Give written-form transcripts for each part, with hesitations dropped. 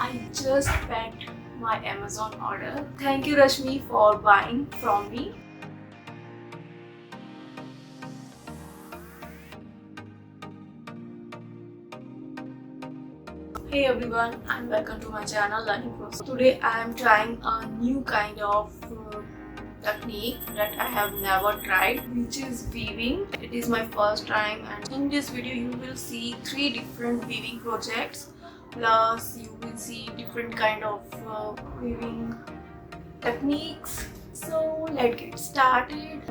I just packed my Amazon order. Thank you Rashmi for buying from me. Hey everyone, and welcome to my channel Learning Process. Today I am trying a new kind of technique that I have never tried, which is weaving. It is my first time, and in this video you will see 3 different weaving projects, plus you will see different kind of weaving techniques. So let's get started.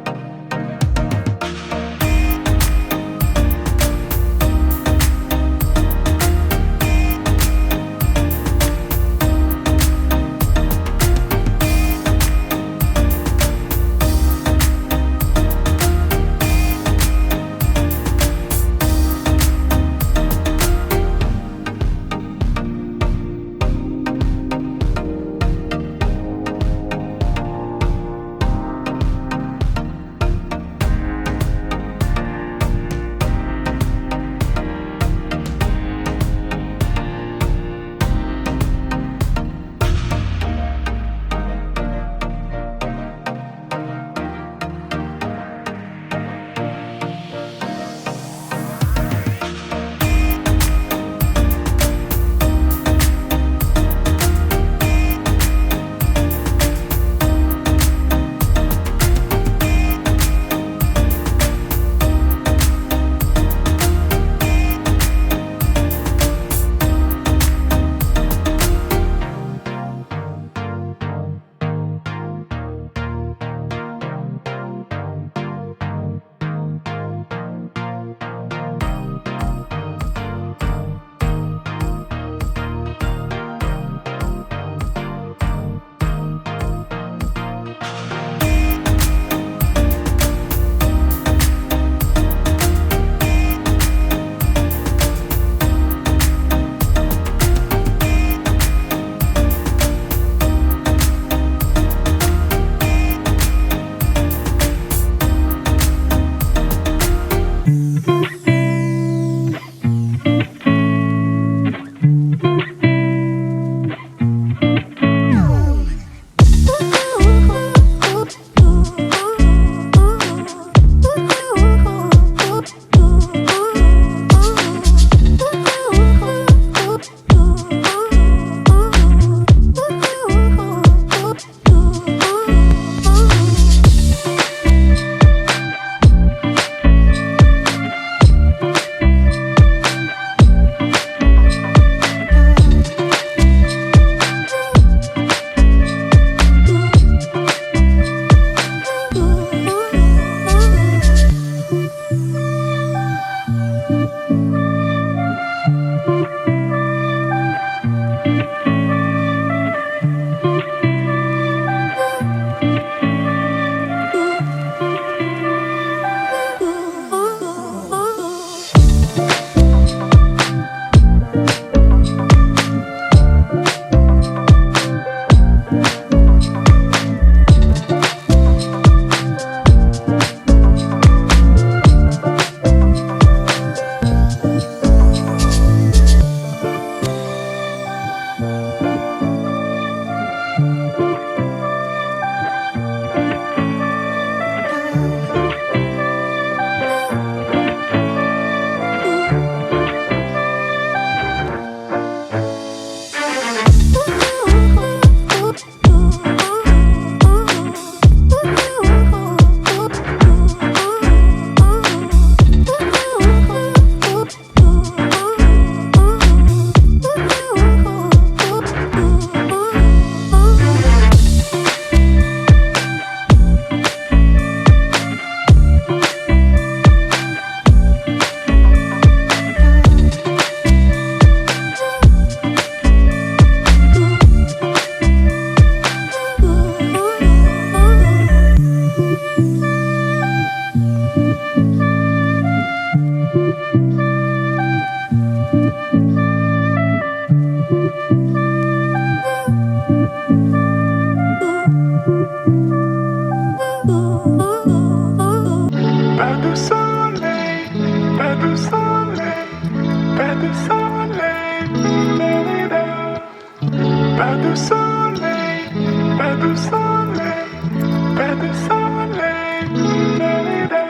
du soleil, pas du soleil, pas du soleil, da-da-da.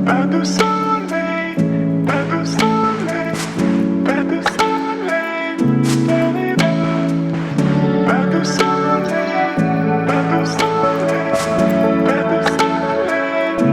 Pas de soleil, pas de soleil, pas de soleil, da-da-da. Pas de soleil, pas de soleil, pas de soleil, da-da-da.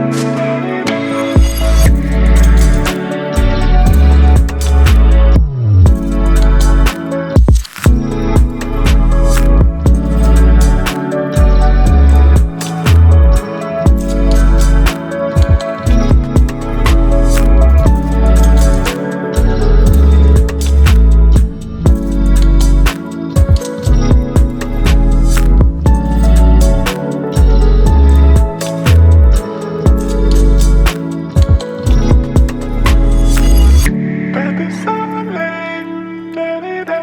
Pas de soleil, da-da-da.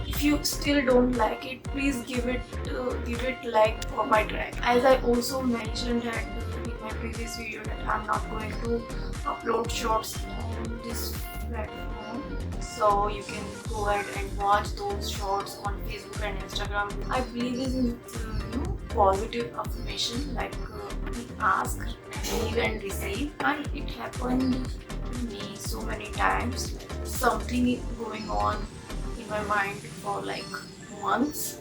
If you still don't like it, please give it like for my try. As I also mentioned that in my previous video that I'm not going to upload shorts on this platform, so you can go ahead and watch those shorts on Facebook and Instagram. I believe in positive affirmation, like we ask, give and receive, and it happened to me so many times. Something is going on in my mind for like months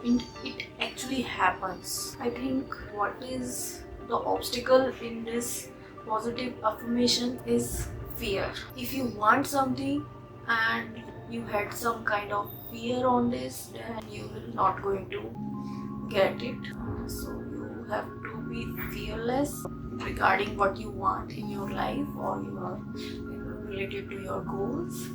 and it actually happens. I think what is the obstacle in this positive affirmation is fear. If you want something and you had some kind of fear on this, then you will not going to get it. So you have to be fearless regarding what you want in your life or related to your goals.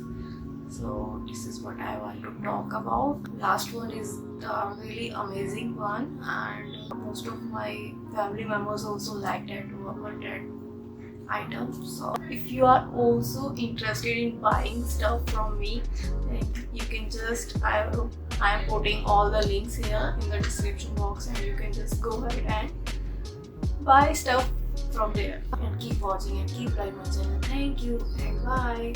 So this is what I want to talk about. Last one is the really amazing one, and most of my family members also like that one, that items. So if you are also interested in buying stuff from me, then you can just I am putting all the links here in the description box, and you can just go ahead and buy stuff from there. And keep watching and keep liking my channel. Thank you and bye.